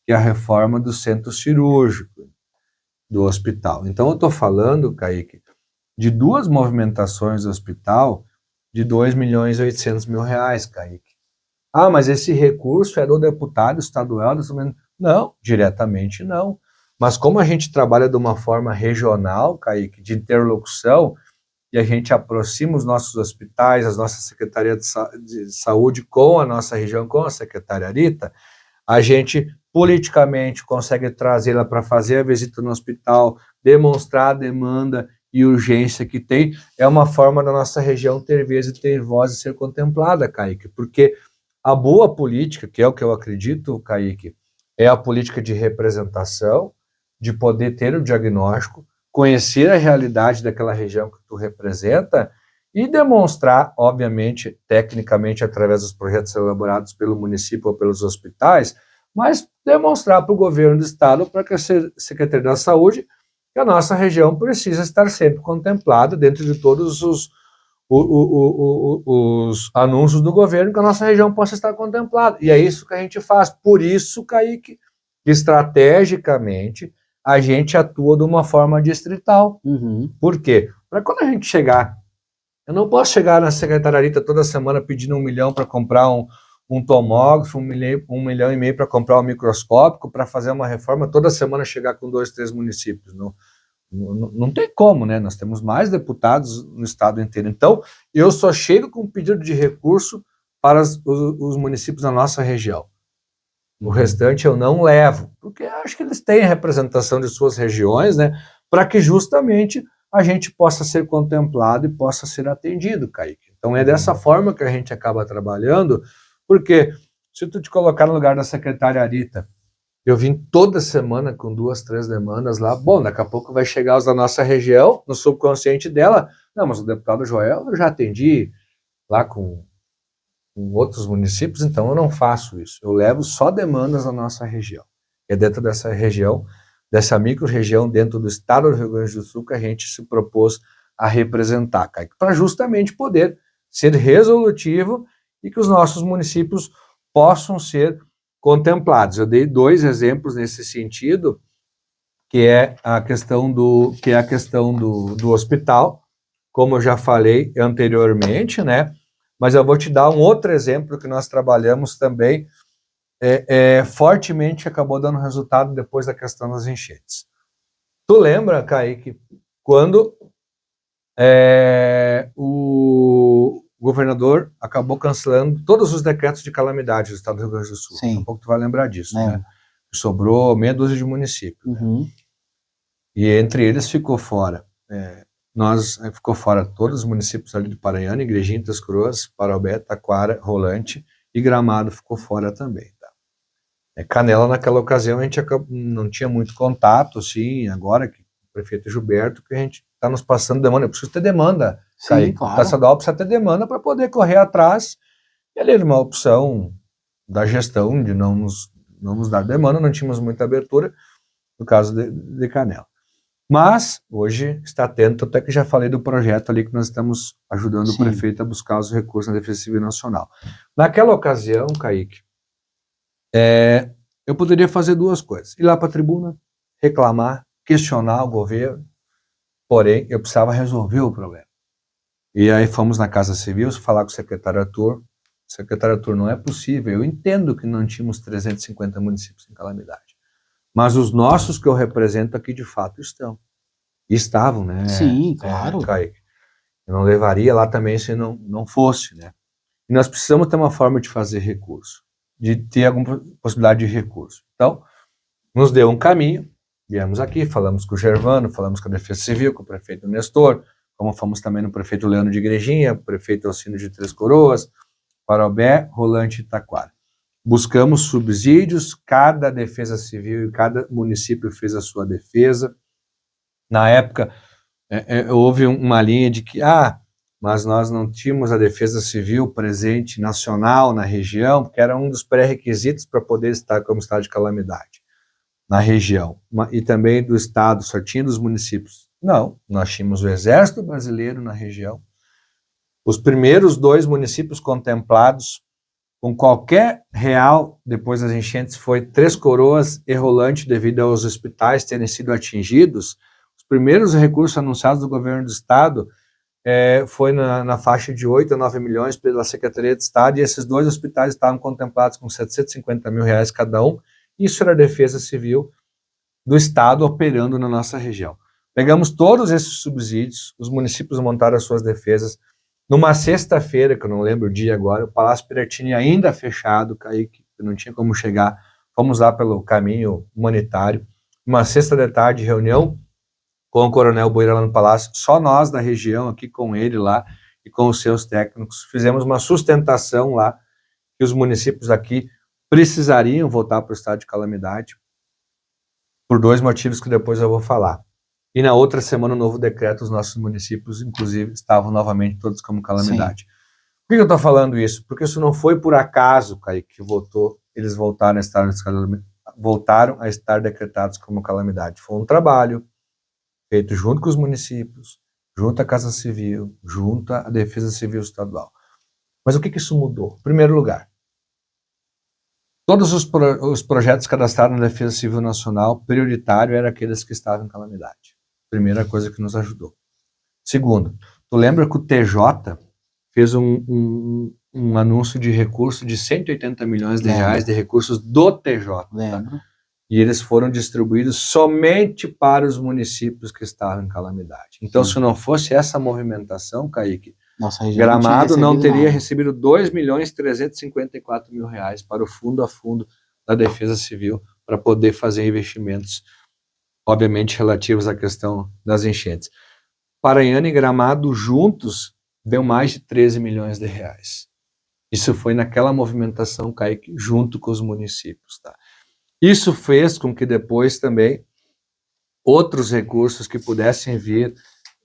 que é a reforma do centro cirúrgico do hospital. Então, eu estou falando, Kaique, de 2 movimentações do hospital de 2.800.000 reais, Kaique. Ah, mas esse recurso é do deputado estadual? Não, diretamente não. Mas como a gente trabalha de uma forma regional, Kaique, de interlocução, e a gente aproxima os nossos hospitais, as nossas secretarias de saúde com a nossa região, com a secretária Arita, a gente politicamente consegue trazê-la para fazer a visita no hospital, demonstrar a demanda e urgência que tem. É uma forma da nossa região ter vez e ter voz e ser contemplada, Kaique, porque a boa política, que é o que eu acredito, Kaique, é a política de representação, de poder ter o diagnóstico, conhecer a realidade daquela região que tu representa e demonstrar, obviamente, tecnicamente, através dos projetos elaborados pelo município ou pelos hospitais, mas demonstrar para o governo do estado, para a Secretaria da Saúde, que a nossa região precisa estar sempre contemplada dentro de todos os anúncios do governo, que a nossa região possa estar contemplada. E é isso que a gente faz. Por isso, Kaique, estrategicamente, a gente atua de uma forma distrital. Por quê? Para quando a gente chegar, eu não posso chegar na secretariata toda semana pedindo 1 milhão para comprar um tomógrafo, 1,5 milhão para comprar um microscópio, para fazer uma reforma, toda semana chegar com 2, 3 municípios. Não tem como, né? Nós temos mais deputados no estado inteiro. Então, eu só chego com pedido de recurso para os municípios da nossa região. O restante eu não levo, porque acho que eles têm a representação de suas regiões, né? Para que justamente a gente possa ser contemplado e possa ser atendido, Kaique. Então é dessa forma que a gente acaba trabalhando, porque se tu te colocar no lugar da secretária Arita, eu vim toda semana com 2, 3 demandas lá, bom, daqui a pouco vai chegar os da nossa região, no subconsciente dela, não, mas o deputado Joel eu já atendi lá com outros municípios, então eu não faço isso, eu levo só demandas da nossa região. É dentro dessa região, dessa micro-região dentro do estado do Rio Grande do Sul que a gente se propôs a representar, para justamente poder ser resolutivo e que os nossos municípios possam ser contemplados. Eu dei 2 exemplos nesse sentido, que é a questão do hospital, como eu já falei anteriormente, né? Mas eu vou te dar um outro exemplo que nós trabalhamos também fortemente, acabou dando resultado depois da questão das enchentes. Tu lembra, Kaique, quando o governador acabou cancelando todos os decretos de calamidade do estado do Rio Grande do Sul? Sim. Daqui a pouco tu vai lembrar disso, né? Sobrou meia dúzia de municípios. Uhum. E entre eles ficou fora. Ficou fora todos os municípios ali de Paranhana, Igrejinha, Três Coroas, Parobé, Taquara, Rolante e Gramado ficou fora também. Tá? Canela, naquela ocasião, a gente não tinha muito contato, assim, agora que o prefeito Gilberto, que a gente está nos passando demanda. Eu preciso ter demanda. Sim, claro. O estadual precisa ter demanda para poder correr atrás. E ali era uma opção da gestão de não nos dar demanda, não tínhamos muita abertura, no caso de Canela. Mas, hoje, está atento, até que já falei do projeto ali que nós estamos ajudando o prefeito a buscar os recursos na Defesa Civil Nacional. Naquela ocasião, Kaique, eu poderia fazer 2 coisas. Ir lá para a tribuna, reclamar, questionar o governo, porém, eu precisava resolver o problema. E aí fomos na Casa Civil, falar com o secretário Arthur. Secretário Arthur, não é possível, eu entendo que não tínhamos 350 municípios em calamidade. Mas os nossos que eu represento aqui, de fato, estão. E estavam, né? Sim, claro. Kaique. Eu não levaria lá também se não fosse, né? E nós precisamos ter uma forma de fazer recurso, de ter alguma possibilidade de recurso. Então, nos deu um caminho, viemos aqui, falamos com o Gervano, falamos com a Defesa Civil, com o prefeito Nestor, como fomos também no prefeito Leandro de Igrejinha, prefeito Alcino de Três Coroas, Parobé, Rolante e Taquara. Buscamos subsídios, cada defesa civil e cada município fez a sua defesa. Na época, houve uma linha de que, mas nós não tínhamos a defesa civil presente nacional na região, porque era um dos pré-requisitos para poder estar como estado de calamidade na região. E também do estado, só tinha dos municípios. Não, nós tínhamos o Exército Brasileiro na região. Os primeiros 2 municípios contemplados com qualquer real, depois das enchentes, foi Três Coroas e Rolante, devido aos hospitais terem sido atingidos. Os primeiros recursos anunciados do governo do estado foi na faixa de 8 a 9 milhões pela Secretaria de Estado, e esses 2 hospitais estavam contemplados com R$750 mil cada um. Isso era a Defesa Civil do estado operando na nossa região. Pegamos todos esses subsídios, os municípios montaram as suas defesas. Numa sexta-feira, que eu não lembro o dia agora, o Palácio Piratini ainda fechado, Kaique, não tinha como chegar, fomos lá pelo caminho humanitário. Uma sexta de tarde, reunião com o Coronel Boira lá no Palácio, só nós da região, aqui com ele lá, e com os seus técnicos, fizemos uma sustentação lá, que os municípios aqui precisariam voltar para o estado de calamidade, por 2 motivos que depois eu vou falar. E na outra semana, um novo decreto, os nossos municípios, inclusive, estavam novamente todos como calamidade. Sim. Por que eu estou falando isso? Porque isso não foi por acaso, Kaique, que eles voltaram a estar decretados como calamidade. Foi um trabalho feito junto com os municípios, junto à Casa Civil, junto à Defesa Civil Estadual. Mas o que isso mudou? Em primeiro lugar, todos os projetos cadastrados na Defesa Civil Nacional, prioritário eram aqueles que estavam em calamidade. Primeira coisa que nos ajudou. Segundo, tu lembra que o TJ fez um anúncio de recurso de 180 milhões de reais de recursos do TJ. Lembro. E eles foram distribuídos somente para os municípios que estavam em calamidade. Então, se não fosse essa movimentação, Kaique, Gramado não teria recebido 2.354.000 reais para o fundo a fundo da Defesa Civil para poder fazer investimentos, obviamente relativos à questão das enchentes. Paranhana e Gramado juntos deu mais de 13 milhões de reais. Isso foi naquela movimentação, Kaique, junto com os municípios. Tá? Isso fez com que depois também outros recursos que pudessem vir,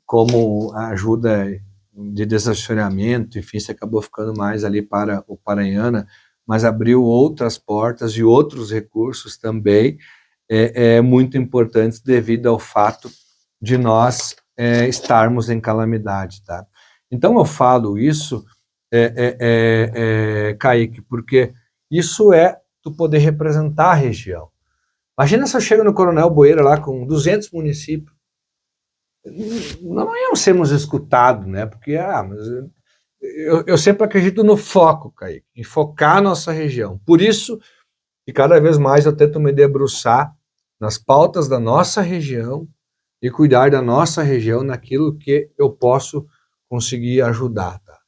como a ajuda de desassoreamento, enfim, isso acabou ficando mais ali para o Paranhana, mas abriu outras portas e outros recursos também muito importantes devido ao fato de nós estarmos em calamidade. Tá? Então eu falo isso, Kaique, porque isso é tu poder representar a região. Imagina se eu chego no Coronel Boeira lá com 200 municípios. Não íamos sermos escutados, né? Porque mas eu sempre acredito no foco, Kaique, em focar a nossa região. Por isso que cada vez mais eu tento me debruçar nas pautas da nossa região e cuidar da nossa região naquilo que eu posso conseguir ajudar. Tá?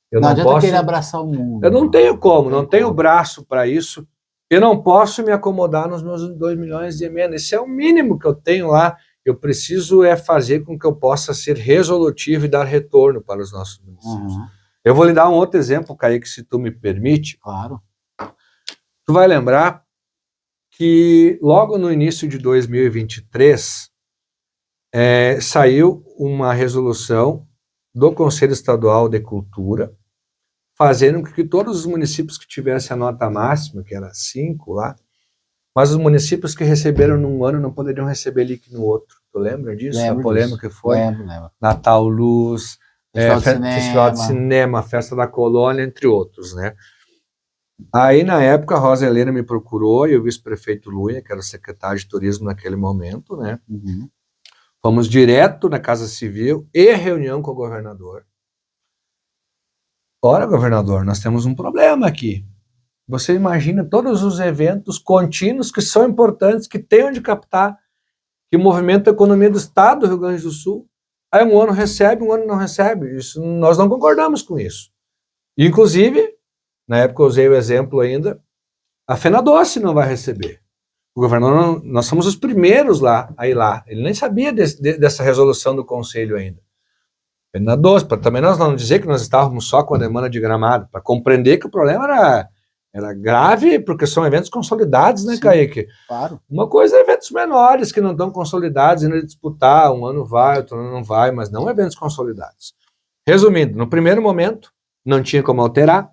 Eu não adianta querer abraçar o mundo. Eu não tenho como, não tenho braço para isso. Eu não posso me acomodar nos meus 2 milhões de emenda. Esse é o mínimo que eu tenho lá. Eu preciso fazer com que eu possa ser resolutivo e dar retorno para os nossos municípios. Uhum. Eu vou lhe dar um outro exemplo, Kaique, se tu me permite. Claro. Tu vai lembrar que logo no início de 2023 saiu uma resolução do Conselho Estadual de Cultura fazendo com que todos os municípios que tivessem a nota máxima, que era 5 lá, mas os municípios que receberam num ano não poderiam receber líquido no outro. Tu lembra disso? Lembro a polêmica disso. Que foi? Lembro. Natal Luz, Festival de Cinema, Festa da Colônia, entre outros, né? Aí, na época, a Rosa Helena me procurou e o vice-prefeito Luia, que era o secretário de turismo naquele momento, né? Uhum. Fomos direto na Casa Civil e reunião com o governador. Ora, governador, nós temos um problema aqui. Você imagina todos os eventos contínuos que são importantes, que tem onde captar, que movimentam a economia do estado do Rio Grande do Sul. Aí um ano recebe, um ano não recebe. Isso, nós não concordamos com isso. Inclusive, na época eu usei o exemplo ainda, a Fenadoce não vai receber. O governador, nós somos os primeiros a ir lá. Ele nem sabia dessa resolução do conselho ainda. Fenadoce, para também nós não dizer que nós estávamos só com a demanda de Gramado, para compreender que o problema era grave, porque são eventos consolidados, né, Sim, Kaique? Claro. Uma coisa é eventos menores, que não estão consolidados, indo disputar, um ano vai, outro ano não vai, mas não eventos consolidados. Resumindo, no primeiro momento, não tinha como alterar,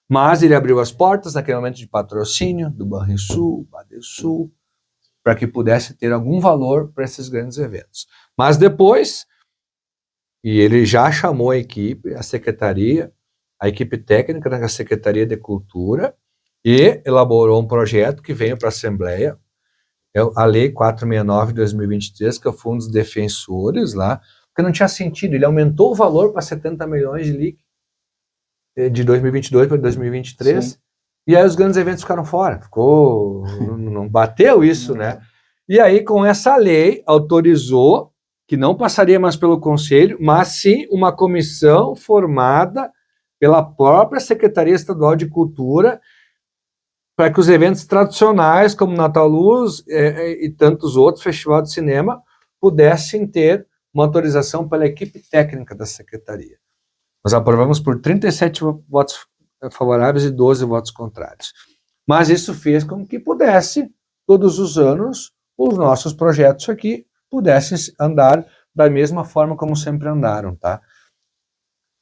mas ele abriu as portas naquele momento de patrocínio do Banrisul, Badesul, para que pudesse ter algum valor para esses grandes eventos. Mas depois, e ele já chamou a equipe, a secretaria, a equipe técnica da Secretaria de Cultura, e elaborou um projeto que veio para a Assembleia, a Lei 469 de 2023, que eu fui um dos defensores lá, porque não tinha sentido, ele aumentou o valor para 70 milhões de líquido, de 2022 para 2023, Sim. E aí os grandes eventos ficaram fora, não bateu isso, né? E aí com essa lei autorizou que não passaria mais pelo Conselho, mas sim uma comissão formada pela própria Secretaria Estadual de Cultura, para que os eventos tradicionais, como Natal Luz e tantos outros, Festival de Cinema, pudessem ter uma autorização pela equipe técnica da Secretaria. Nós aprovamos por 37 votos favoráveis e 12 votos contrários. Mas isso fez com que pudesse, todos os anos, os nossos projetos aqui pudessem andar da mesma forma como sempre andaram, tá?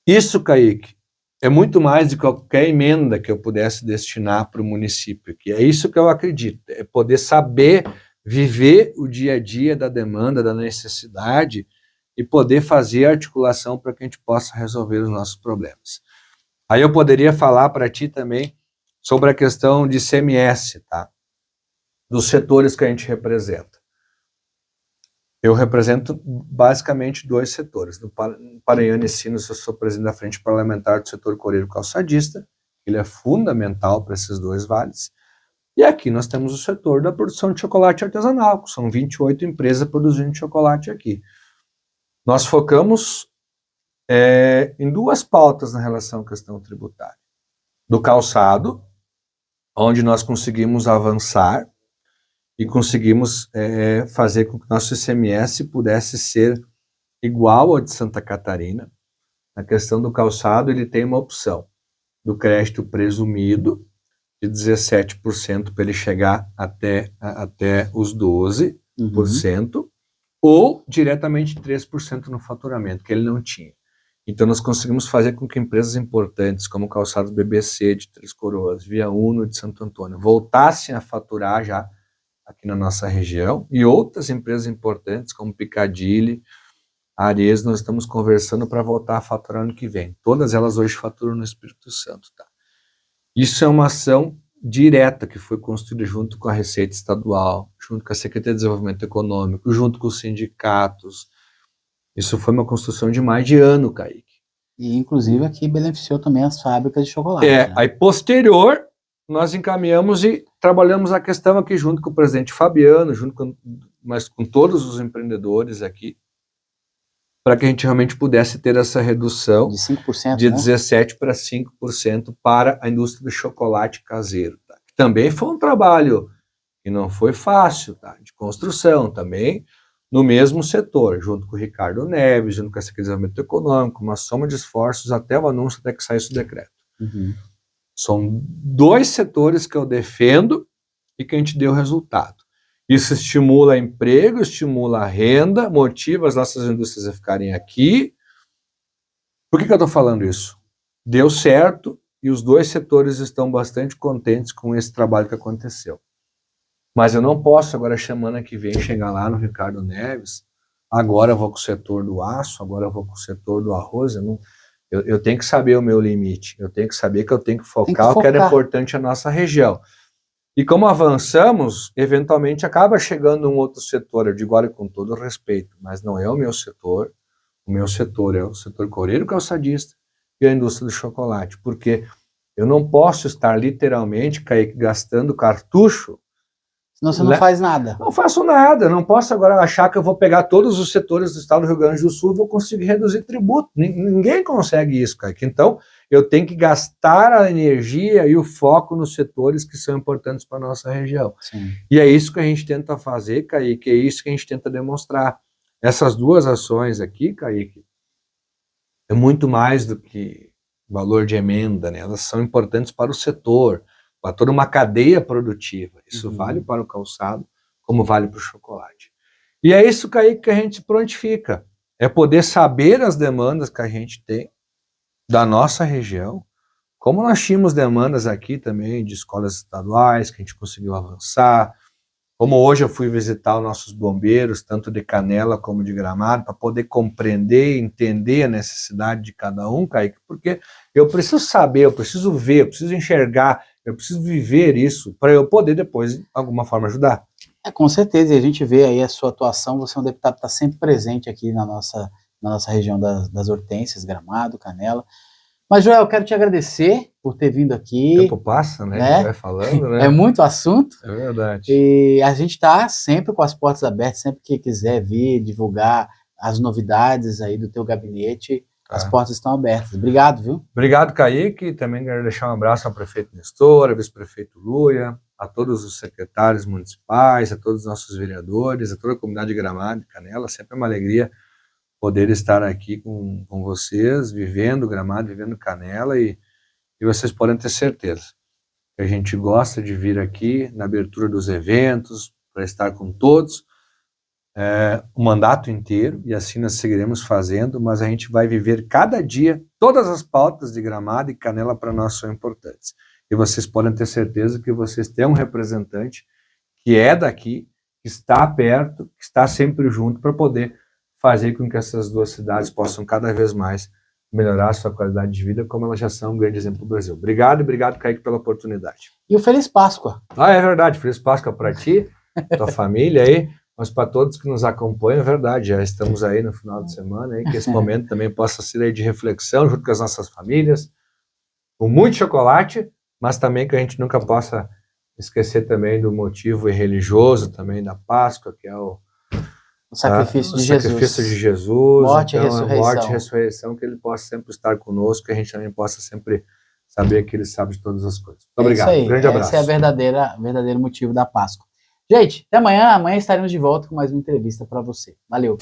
Isso, Kaique, é muito mais de qualquer emenda que eu pudesse destinar para o município, que é isso que eu acredito, é poder saber viver o dia a dia da demanda, da necessidade e poder fazer articulação para que a gente possa resolver os nossos problemas. Aí eu poderia falar para ti também sobre a questão de CMS, tá? Dos setores que a gente representa. Eu represento basicamente 2 setores. No Paranhana e Sinos, eu sou presidente da frente parlamentar do setor coreiro calçadista, ele é fundamental para esses 2 vales. E aqui nós temos o setor da produção de chocolate artesanal, que são 28 empresas produzindo chocolate aqui. Nós focamos em 2 pautas na relação à questão tributária. Do calçado, onde nós conseguimos avançar, e conseguimos fazer com que o nosso ICMS pudesse ser igual ao de Santa Catarina. Na questão do calçado, ele tem uma opção do crédito presumido de 17% para ele chegar até os 12%, ou diretamente 3% no faturamento, que ele não tinha. Então nós conseguimos fazer com que empresas importantes, como o Calçados BBC de Três Coroas, Via Uno de Santo Antônio, voltassem a faturar já aqui na nossa região, e outras empresas importantes, como Piccadilly, Ares, nós estamos conversando para voltar a faturar ano que vem. Todas elas hoje faturam no Espírito Santo. Tá? Isso é uma ação direta que foi construída junto com a Receita Estadual, junto com a Secretaria de Desenvolvimento Econômico, junto com os sindicatos. Isso foi uma construção de mais de ano, Kaique. E, inclusive, aqui beneficiou também as fábricas de chocolate. Né? Aí, posterior, nós encaminhamos e trabalhamos a questão aqui junto com o presidente Fabiano, mas com todos os empreendedores aqui, para que a gente realmente pudesse ter essa redução de 5%, de né? 17% para 5% para a indústria do chocolate caseiro. Tá? Também foi um trabalho que não foi fácil, tá? De construção também, no mesmo setor, junto com o Ricardo Neves, junto com a Secretaria de Desenvolvimento Econômico, uma soma de esforços até o anúncio, até que saísse o decreto. São 2 setores que eu defendo e que a gente deu resultado. Isso estimula emprego, estimula a renda, motiva as nossas indústrias a ficarem aqui. Por que eu estou falando isso? Deu certo e os 2 setores estão bastante contentes com esse trabalho que aconteceu. Mas eu não posso agora, semana que vem, chegar lá no Ricardo Neves, agora eu vou com o setor do aço, agora eu vou com o setor do arroz. Eu tenho que saber o meu limite, eu tenho que saber que eu tenho que focar o que era importante à nossa região. E como avançamos, eventualmente acaba chegando um outro setor, eu digo, olha, com todo respeito, mas não é o meu setor é o setor coreiro calçadista e a indústria do chocolate, porque eu não posso estar literalmente, Kaique, gastando cartucho. Senão você não faz nada. Não faço nada, não posso agora achar que eu vou pegar todos os setores do estado do Rio Grande do Sul e vou conseguir reduzir tributo. Ninguém consegue isso, Kaique. Então, eu tenho que gastar a energia e o foco nos setores que são importantes para a nossa região. Sim. E é isso que a gente tenta fazer, Kaique, é isso que a gente tenta demonstrar. Essas 2 ações aqui, Kaique, é muito mais do que valor de emenda, né? Elas são importantes para o setor, para toda uma cadeia produtiva. Isso vale para o calçado, como vale para o chocolate. E é isso, Kaique, que a gente prontifica. É poder saber as demandas que a gente tem da nossa região, como nós tínhamos demandas aqui também de escolas estaduais, que a gente conseguiu avançar, como hoje eu fui visitar os nossos bombeiros, tanto de Canela como de Gramado, para poder compreender, entender a necessidade de cada um, Kaique, porque eu preciso saber, eu preciso ver, eu preciso enxergar, eu preciso viver isso para eu poder depois, de alguma forma, ajudar. Com certeza, e a gente vê aí a sua atuação, você é um deputado que está sempre presente aqui na nossa região das Hortênsias, Gramado, Canela. Mas, Joel, eu quero te agradecer por ter vindo aqui. O tempo passa, né? A gente vai falando, né? É muito assunto. É verdade. E a gente está sempre com as portas abertas, sempre que quiser vir divulgar as novidades aí do teu gabinete, as portas estão abertas. Obrigado, viu? Obrigado, Kaique. Também quero deixar um abraço ao prefeito Nestor, ao vice-prefeito Luia, a todos os secretários municipais, a todos os nossos vereadores, a toda a comunidade de Gramado e Canela. Sempre é uma alegria poder estar aqui com vocês, vivendo Gramado, vivendo Canela, e vocês podem ter certeza que a gente gosta de vir aqui na abertura dos eventos, para estar com todos, o mandato inteiro, e assim nós seguiremos fazendo, mas a gente vai viver cada dia, todas as pautas de Gramado e Canela para nós são importantes. E vocês podem ter certeza que vocês têm um representante que é daqui, que está perto, que está sempre junto para poder fazer com que essas 2 cidades possam cada vez mais melhorar a sua qualidade de vida, como elas já são um grande exemplo do Brasil. Obrigado, Kaique, pela oportunidade. E o Feliz Páscoa. É verdade, Feliz Páscoa para ti, tua família aí, mas para todos que nos acompanham, é verdade, já estamos aí no final de semana, aí, que esse momento também possa ser aí de reflexão junto com as nossas famílias, com muito chocolate, mas também que a gente nunca possa esquecer também do motivo religioso também da Páscoa, que é o sacrifício de Jesus, morte e ressurreição. Morte e ressurreição, que ele possa sempre estar conosco, que a gente também possa sempre saber que ele sabe de todas as coisas. Muito obrigado, isso aí, grande abraço. Esse é o verdadeiro motivo da Páscoa. Gente, até amanhã estaremos de volta com mais uma entrevista para você. Valeu!